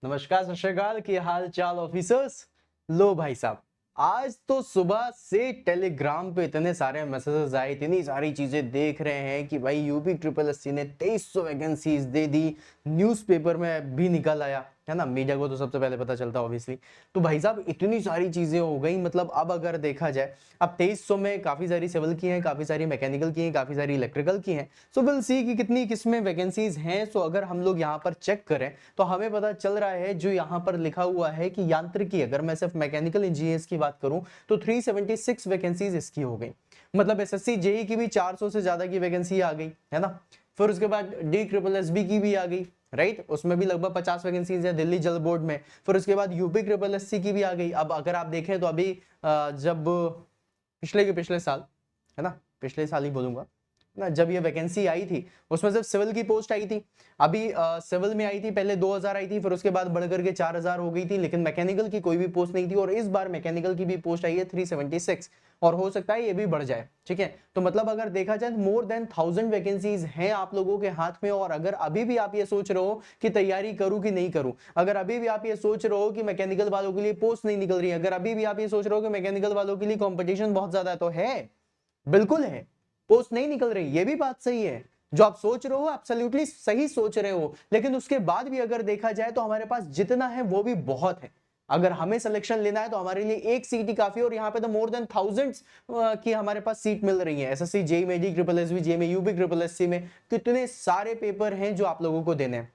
नमस्कार, सत श्री अकाल। की हाल चाल ऑफिसर्स। लो भाई साहब, आज तो सुबह से टेलीग्राम पे इतने सारे मैसेजेस आए, इतनी सारी चीजें देख रहे हैं कि भाई यूपी ट्रिपल एससी ने 2300 वैकेंसीज दे दी। न्यूज़पेपर में भी निकल आया है ना, मीडिया को तो सबसे पहले पता चलता है ऑब्वियसली। तो भाई साहब इतनी सारी चीजें हो गई, मतलब अब अगर देखा जाए, अब 2300 में काफी सारी सिविल की हैं, काफी सारी मैकेनिकल की हैं, काफी सारी इलेक्ट्रिकल की हैं। सो विल सी कि कितनी किसमें वैकेंसीज हैं। सो अगर हम लोग यहाँ पर चेक करें तो हमें पता चल रहा है, जो यहाँ पर लिखा हुआ है कि यांत्रिकी, अगर मैं सिर्फ मैकेनिकल इंजीनियर्स की बात करूं तो 376 वैकेंसीज इसकी हो गई। मतलब एसएससी जेई की भी 400 से ज्यादा की वैकेंसी आ गई है ना। फिर उसके बाद डी ट्रिपल एस बी की भी आ गई, राइट, उसमें भी लगभग 50 वैकेंसीज है दिल्ली जल बोर्ड में। फिर उसके बाद यूपी ट्रिपल एससी की भी आ गई। अब अगर आप देखें तो अभी जब पिछले साल, है ना, पिछले साल ही बोलूंगा ना, जब ये वैकेंसी आई थी उसमें सिर्फ सिविल की पोस्ट आई थी। अभी सिविल में आई थी पहले 2000 आई थी, फिर उसके बाद बढ़कर के 4000 हो गई थी, लेकिन मैकेनिकल की कोई भी पोस्ट नहीं थी। और इस बार मैकेनिकल की भी पोस्ट आई है 376, और हो सकता है ये भी बढ़ जाए। ठीक है, तो मतलब अगर देखा जाए मोर देन 1000 वैकेंसीज हैं आप लोगों के हाथ में। और अगर अभी भी आप ये सोच रहे हो कि तैयारी करूं कि नहीं करूं, अगर अभी भी आप ये सोच रहे हो कि मैकेनिकल वालों के लिए पोस्ट नहीं निकल रही है, अगर अभी भी आप ये सोच रहे हो कि मैकेनिकल वालों के लिए कॉम्पिटिशन बहुत ज्यादा है, तो है, बिल्कुल है, पोस्ट नहीं निकल रही, ये भी बात सही है। जो आप सोच रहे हो एब्सोल्युटली सही सोच रहे हो, लेकिन उसके बाद भी अगर देखा जाए तो हमारे पास जितना है वो भी बहुत है। अगर हमें सिलेक्शन लेना है तो हमारे लिए एक सीट ही काफी है, और यहाँ पे तो मोर देन थाउजेंड्स की हमारे पास सीट मिल रही है। एसएससी जेई में, D triple S B JE में, यूपी ट्रिपल एससी में कितने सारे पेपर हैं जो आप लोगों को देने हैं।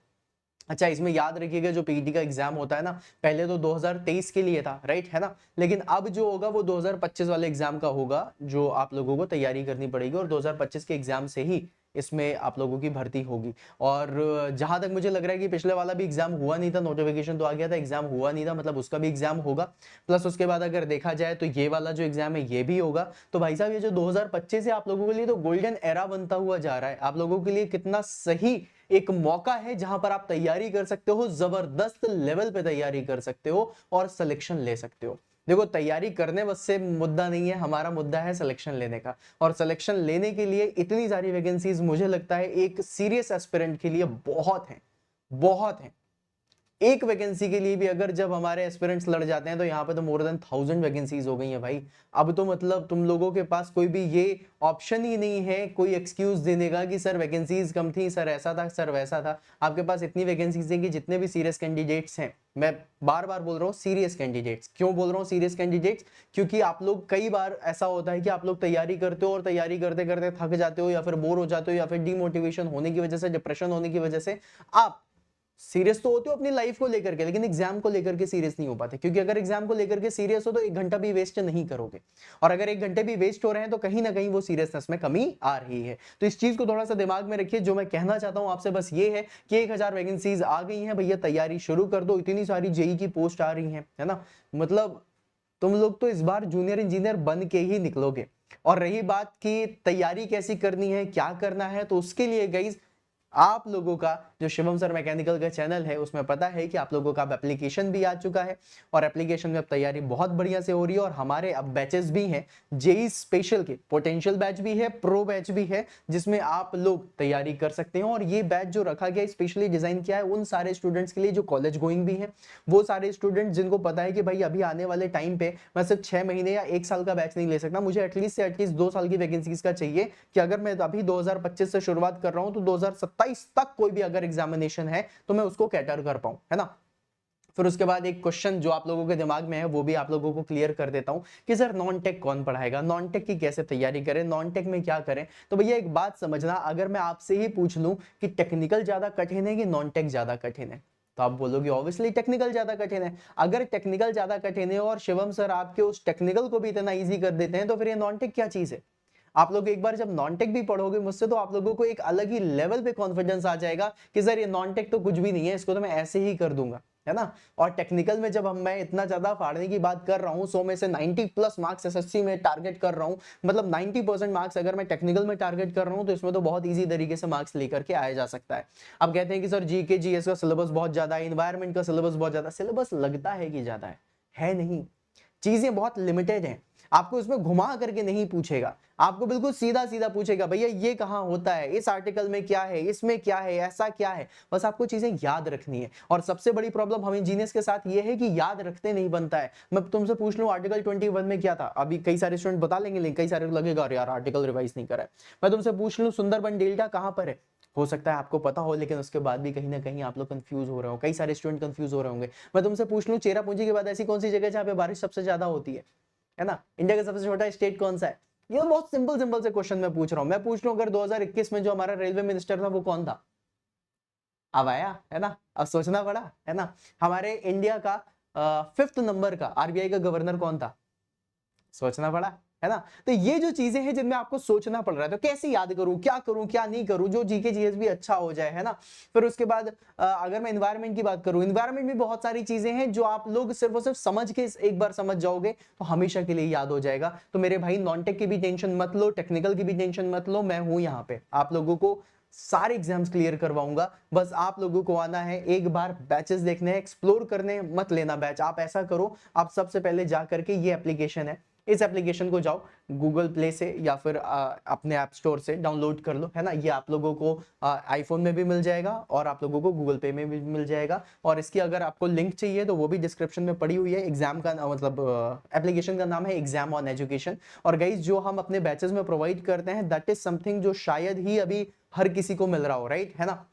अच्छा, इसमें याद रखिएगा जो पीटी का एग्जाम होता है ना, पहले तो 2023 के लिए था, राइट, है ना, लेकिन अब जो होगा वो 2025 वाले एग्जाम का होगा, जो आप लोगों को तैयारी करनी पड़ेगी, और 2025 के एग्जाम से ही इसमें आप लोगों की भर्ती होगी। और जहां तक मुझे लग रहा है कि पिछले वाला भी एग्जाम हुआ नहीं था, नोटिफिकेशन तो आ गया था, एग्जाम हुआ नहीं था, मतलब उसका भी एग्जाम होगा। प्लस उसके बाद अगर देखा जाए तो ये वाला जो एग्जाम है ये भी होगा। तो भाई साहब ये जो 2025 है आप लोगों के लिए तो गोल्डन एरा बनता हुआ जा रहा है। आप लोगों के लिए कितना सही एक मौका है जहां पर आप तैयारी कर सकते हो, जबरदस्त लेवल पे तैयारी कर सकते हो और सिलेक्शन ले सकते हो। देखो, तैयारी करने बस से मुद्दा नहीं है, हमारा मुद्दा है सिलेक्शन लेने का। और सिलेक्शन लेने के लिए इतनी सारी वैकेंसीज मुझे लगता है एक सीरियस एस्पिरेंट के लिए बहुत है, बहुत है। एक वैकेंसी के लिए भी अगर जब हमारे एस्पिरेंट्स लड़ जाते हैं तो यहाँ पे तो मोर देन 1000 वैकेंसीज हो गई है भाई। अब तो मतलब तुम लोगों के पास कोई भी ये ऑप्शन ही नहीं है कोई एक्सक्यूज देने का कि सर वैकेंसीज कम थी, सर ऐसा था, सर वैसा था। आपके पास इतनी वैकेंसीज हैं कि जितने भी सीरियस कैंडिडेट्स हैं, मैं बार बार बोल रहा हूँ सीरियस कैंडिडेट्स, क्यों बोल रहा हूँ सीरियस कैंडिडेट्स, क्योंकि आप लोग कई बार ऐसा होता है कि आप लोग तैयारी करते हो और तैयारी करते करते थक जाते हो, या फिर बोर हो जाते हो, या फिर डिमोटिवेशन होने की वजह से, डिप्रेशन होने की वजह से आप सीरियस तो होते हो अपनी लाइफ को लेकर के, लेकिन एग्जाम को लेकर के सीरियस नहीं हो पाते। क्योंकि अगर एग्जाम को लेकर के सीरियस हो तो 1 घंटा भी वेस्ट नहीं करोगे, और अगर 1 घंटे भी वेस्ट हो रहे हैं तो कहीं ना कहीं वो सीरियसनेस में कमी आ रही है। तो इस चीज को थोड़ा सा दिमाग में रखिए। जो मैं कहना चाहता हूं आपसे बस ये है कि 1000 वैकेंसीज आ गई हैं भैया, तैयारी शुरू कर दो। इतनी सारी जेई की पोस्ट आ रही है ना, मतलब तुम लोग तो इस बार जूनियर इंजीनियर बन के ही निकलोगे। और रही बात की तैयारी कैसी करनी है, क्या करना है, तो उसके लिए गाइस आप लोगों का जो शिवम सर मैकेनिकल का चैनल है उसमें पता है कि आप लोगों का अब एप्लीकेशन भी आ चुका है, और एप्लीकेशन में अब तैयारी बहुत बढ़िया से हो रही है। और हमारे अब बैचेस भी हैं, जेई स्पेशल के पोटेंशियल बैच भी है, प्रो बैच भी है, जिसमें आप लोग तैयारी कर सकते हैं। और ये बैच जो रखा गया स्पेशली डिजाइन किया है उन सारे स्टूडेंट्स के लिए जो कॉलेज गोइंग भी है, वो सारे स्टूडेंट जिनको पता है कि भाई अभी आने वाले टाइम पे मैं सिर्फ 6 महीने या 1 साल का बैच नहीं ले सकता, मुझे एटलीस्ट से एटलीस्ट 2 साल की वैकेंसीज का चाहिए, कि अगर मैं अभी 2025 से शुरुआत कर रहा हूं तो 2027 तक कोई भी अगर एग्जामिनेशन है तो मैं उसको कैटर कर पाऊं, है ना। फिर उसके बाद एक क्वेश्चन जो आप लोगों के दिमाग में है वो भी आप लोगों को क्लियर कर देता हूं कि सर नॉन टेक कौन पढ़ाएगा, नॉन टेक की कैसे तैयारी करें, नॉन टेक में क्या करें। तो भैया एक बात समझना, अगर मैं आपसे ही पूछ लूं कि टेक्निकल ज्यादा कठिन है कि नॉन टेक ज्यादा कठिन है, तो आप बोलोगे ऑब्वियसली टेक्निकल ज्यादा कठिन है। अगर टेक्निकल ज्यादा कठिन है और शिवम सर आपके उस टेक्निकल को भी इतना इजी कर देते हैं, तो फिर ये नॉन टेक क्या चीज है। आप लोग एक बार जब नॉन टेक भी पढ़ोगे मुझसे तो आप लोगों को एक अलग ही लेवल पे कॉन्फिडेंस आ जाएगा कि सर ये नॉन टेक तो कुछ भी नहीं है, इसको तो मैं ऐसे ही कर दूंगा, है ना। और टेक्निकल में जब मैं इतना ज्यादा फाड़ने की बात कर रहा हूं, 100 में से 90 प्लस मार्क्स एसएससी में टारगेट कर रहा हूं, मतलब 90% मार्क्स अगर मैं टेक्निकल में टारगेट कर रहा हूं, तो इसमें तो बहुत ईजी तरीके से मार्क्स लेकर के आया जा सकता है। अब कहते हैं कि सर जीके जीएस का सिलेबस बहुत ज्यादा है, इन्वायरमेंट का सिलेबस बहुत ज्यादा, सिलेबस लगता है कि ज्यादा है नहीं, चीजें बहुत लिमिटेड हैं। आपको इसमें घुमा करके नहीं पूछेगा, आपको बिल्कुल सीधा सीधा पूछेगा, भैया ये कहाँ होता है, इस आर्टिकल में क्या है, इसमें क्या है, ऐसा क्या है। बस आपको चीजें याद रखनी है। और सबसे बड़ी प्रॉब्लम हम इंजीनियर्स के साथ ये है कि याद रखते नहीं बनता है। मैं तुमसे पूछ लूं आर्टिकल 21 में क्या था, अभी कई सारे स्टूडेंट बता लेंगे, लेकिन कई सारे को लगेगा यार आर्टिकल रिवाइज नहीं करा है। मैं तुमसे पूछ लूं सुंदरबन डेल्टा कहां पर है, हो सकता है आपको पता हो, लेकिन उसके बाद भी कहीं ना कहीं आप लोग कंफ्यूज हो रहे हो, कई सारे स्टूडेंट कंफ्यूज हो रहे होंगे। मैं तुमसे पूछ लूं चेरापूंजी के बाद ऐसी कौन सी जगह है जहां पे बारिश सबसे ज्यादा होती है ना? इंडिया का सबसे छोटा स्टेट कौन सा है? ये बहुत सिंपल सिंपल से क्वेश्चन मैं पूछ रहा हूं। मैं पूछ रहा हूं अगर 2021 में जो हमारा रेलवे मिनिस्टर था वो कौन था? अब आया है ना, अब सोचना पड़ा है ना। हमारे इंडिया का 5th नंबर का आरबीआई का गवर्नर कौन था? सोचना पड़ा है ना। तो ये जो चीजें हैं जिनमें आपको सोचना पड़ रहा है, तो कैसे याद करूं क्या नहीं करूं, जो जीके जीएस भी अच्छा हो जाए, है ना। फिर उसके बाद अगर मैं एनवायरनमेंट की बात करूं, एनवायरनमेंट में बहुत सारी चीजें हैं जो आप लोग सिर्फ और सिर्फ समझ के एक बार समझ जाओगे तो हमेशा के लिए याद हो जाएगा। तो मेरे भाई नॉन टेक की भी टेंशन मत लो, टेक्निकल की भी टेंशन मत लो, मैं हूं यहाँ पे आप लोगों को सारे एग्जाम्स क्लियर करवाऊंगा। बस आप लोगों को आना है, एक बार बैचेस देखने हैं, एक्सप्लोर करने, मत लेना बैच। आप ऐसा करो, आप सबसे पहले जा करके ये एप्लीकेशन है, इस एप्लीकेशन को जाओ गूगल प्ले से या फिर अपने ऐप स्टोर से डाउनलोड कर लो, है ना। ये आप लोगों को आईफोन में भी मिल जाएगा और आप लोगों को गूगल पे में भी मिल जाएगा। और इसकी अगर आपको लिंक चाहिए तो वो भी डिस्क्रिप्शन में पड़ी हुई है। एग्जाम का मतलब एप्लीकेशन का नाम है एग्जाम ऑन एजुकेशन। और गाइस जो हम अपने बैचेस में प्रोवाइड करते हैं दैट इज समथिंग जो शायद ही अभी हर किसी को मिल रहा हो, राइट, है ना।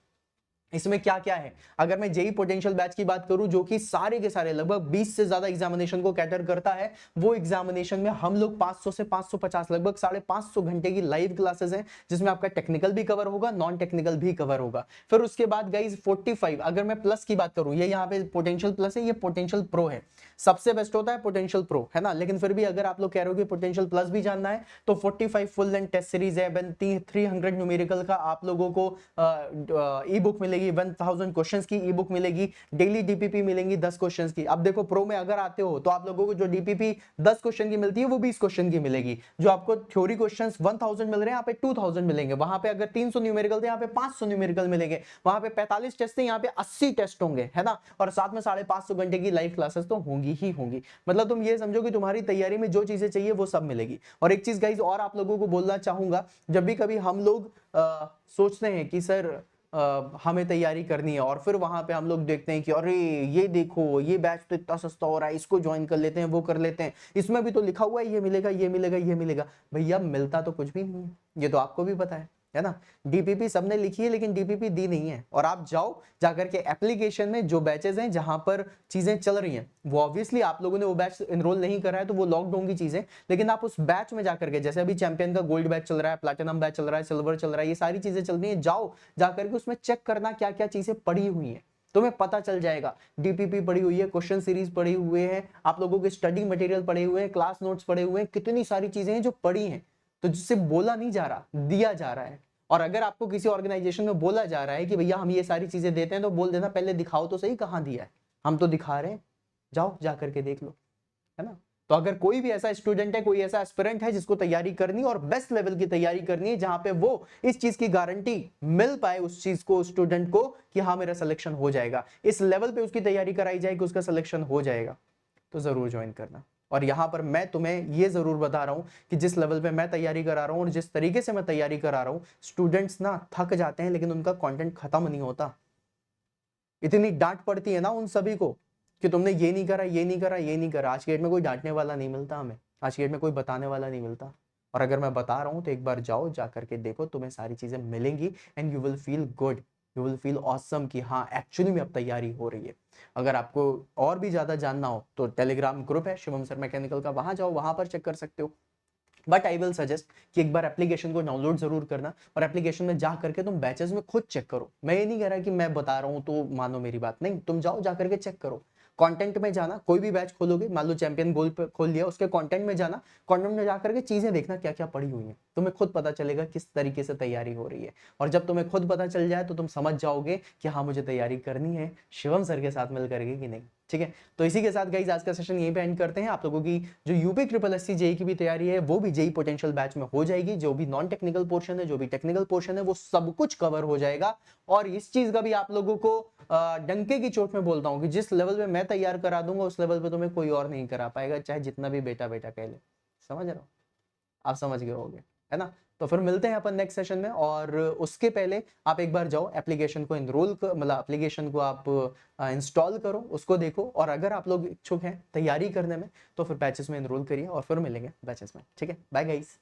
इसमें क्या क्या है, अगर मैं जेई पोटेंशियल बैच की बात करूं जो कि सारे के सारे लगभग 20 से ज्यादा एग्जामिनेशन को कैटर करता है, वो एग्जामिनेशन में हम लोग 500 से 550 लगभग 550 घंटे की लाइव क्लासेस हैं, जिसमें आपका टेक्निकल भी कवर होगा, नॉन टेक्निकल भी कवर होगा। फिर उसके बाद गाइज 45, अगर मैं प्लस की बात करूं, ये यहाँ पे पोटेंशियल प्लस है, ये पोटेंशियल प्रो है। सबसे बेस्ट होता है पोटेंशियल प्रो, है ना। लेकिन फिर भी अगर आप लोग कह रहे हो कि पोटेंशियल प्लस भी जानना है तो 45 फुल लेंथ टेस्ट सीरीज है, 300 न्यूमेरिकल का आप लोगों को ई बुक मिलेगी, 1000 क्वेश्चंस की ई बुक मिलेगी, डेली डीपीपी मिलेंगी 10 क्वेश्चंस की। अब देखो प्रो में अगर आते हो तो आप लोगों को जो डीपीपी 10 क्वेश्चन की मिलती है वो 20 क्वेश्चन की मिलेगी। जो आपको थ्योरी क्वेश्चंस 1000 मिल रहे हैं, यहाँ पे 2000 मिलेंगे। वहां पे अगर 300 न्यूमेरिकल थे, यहाँ पे 500 न्यूमेरिकल मिलेंगे। वहां पे 45 टेस्ट थे, यहाँ पे 80 टेस्ट होंगे, है ना। और साथ में 550 घंटे की लाइव क्लासेस तो होंगी ही होंगी। मतलब तुम ये समझो कि तुम्हारी तैयारी में जो चीजें चाहिए वो सब मिलेगी। और एक चीज गाइज और आप लोगों को बोलना चाहूंगा, जब भी कभी हम लोग सोचते हैं कि सर हमें तैयारी करनी है और फिर वहां पे हम लोग देखते हैं कि अरे ये देखो ये बैच तो इतना सस्ता हो रहा है, इसको ज्वाइन कर लेते हैं, वो कर लेते हैं, इसमें भी तो लिखा हुआ है ये मिलेगा ये मिलेगा ये मिलेगा। भैया मिलता तो कुछ भी नहीं है, ये तो आपको भी पता है ना। डीपीपी सबने लिखी है लेकिन डीपीपी दी नहीं है। और आप जाओ जाकर के एप्लीकेशन में जो बैचेस हैं जहां पर चीजें चल रही हैं, वो ऑब्वियसली आप लोगों ने वो बैच एनरोल नहीं करा है तो वो लॉकडाउन की चीजें, लेकिन आप उस बैच में जाकर के, जैसे अभी चैंपियन का गोल्ड बैच चल रहा है, प्लैटिनम बैच चल रहा है, सिल्वर चल रहा है, ये सारी चीजें चल रही है, जाओ जाकर के उसमें चेक करना क्या क्या चीजें पड़ी हुई है, तुम्हें पता चल जाएगा। डीपीपी पड़ी हुई है, क्वेश्चन सीरीज पड़ी हुए हैं, आप लोगों के स्टडी मटेरियल पड़े हुए हैं, क्लास नोट्स पड़े हुए हैं, कितनी सारी चीजें हैं जो पड़ी हैं। तो जिससे बोला नहीं जा रहा, दिया जा रहा है। और अगर आपको किसी ऑर्गेनाइजेशन में बोला जा रहा है कि भैया हम ये सारी चीजें देते हैं, तो बोल देना पहले दिखाओ तो सही कहां दिया है, हम तो दिखा रहे हैं, जाओ जा करके देख लो, है ना। तो अगर कोई भी ऐसा स्टूडेंट है, कोई ऐसा एस्पिरेंट है जिसको तैयारी करनी और बेस्ट लेवल की तैयारी करनी है, जहां पे वो इस चीज की गारंटी मिल पाए उस चीज को, स्टूडेंट को, कि हाँ मेरा सिलेक्शन हो जाएगा, इस लेवल पे उसकी तैयारी कराई जाए कि उसका सिलेक्शन हो जाएगा, तो जरूर ज्वाइन करना। और यहां पर मैं तुम्हें ये जरूर बता रहा हूं कि जिस लेवल पे मैं तैयारी करा रहा हूं और जिस तरीके से मैं तैयारी करा रहा हूं, स्टूडेंट्स ना थक जाते हैं लेकिन उनका कंटेंट खत्म नहीं होता। इतनी डांट पड़ती है ना उन सभी को कि तुमने ये नहीं करा ये नहीं करा ये नहीं करा। आज के डेट में कोई डांटने वाला नहीं मिलता हमें, आज के डेट में कोई बताने वाला नहीं मिलता। और अगर मैं बता रहा हूं तो एक बार जाओ, जा करके देखो, तुम्हें सारी चीजें मिलेंगी and you will feel good, you will feel awesome कि हाँ एक्चुअली में अब तैयारी हो रही है। अगर आपको और भी ज्यादा जानना हो तो टेलीग्राम ग्रुप है शिवम सर मैकेनिकल का, वहां जाओ, वहां पर चेक कर सकते हो। बट आई विल सजेस्ट कि एक बार एप्लीकेशन को डाउनलोड जरूर करना और एप्लीकेशन में जा करके तुम बैचेस में खुद चेक करो। मैं ये नहीं कह रहा कि मैं बता रहा हूं तो मानो मेरी बात, नहीं, तुम जाओ जा करके चेक करो। कंटेंट में जाना, कोई भी बैच खोलोगे, मान लो चैंपियन गोल पे खोल लिया, उसके कंटेंट में जाना, कंटेंट में जाकर के चीजें देखना क्या क्या पड़ी हुई है, तुम्हें खुद पता चलेगा किस तरीके से तैयारी हो रही है। और जब तुम्हें खुद पता चल जाए तो तुम समझ जाओगे कि हाँ मुझे तैयारी करनी है शिवम सर के साथ मिल करके कि नहीं। ठीक है, तो इसी के साथ गाइस आज का सेशन यहीं पे एंड करते हैं। आप लोगों की जो यूपी ट्रिपल एससी जेई की भी तैयारी है वो भी जेई पोटेंशियल बैच में हो जाएगी। जो भी नॉन टेक्निकल पोर्शन है, जो भी टेक्निकल पोर्शन है, वो सब कुछ कवर हो जाएगा। और इस चीज का भी आप लोगों को डंके की चोट में बोलता हूं कि जिस लेवल पे मैं तैयार करा दूंगा उस लेवल पे तुम्हें कोई और नहीं करा पाएगा, चाहे जितना भी बेटा बेटा कह ले। समझ रहे हो? आप समझ गए होगे, है ना? तो फिर मिलते हैं अपन नेक्स्ट सेशन में, और उसके पहले आप एक बार जाओ एप्लीकेशन को इनरोल कर, मतलब एप्लीकेशन को आप इंस्टॉल करो, उसको देखो, और अगर आप लोग इच्छुक हैं तैयारी करने में तो फिर बैचेस में इनरोल करिए, और फिर मिलेंगे बैचेस में। ठीक है, बाय गाइस।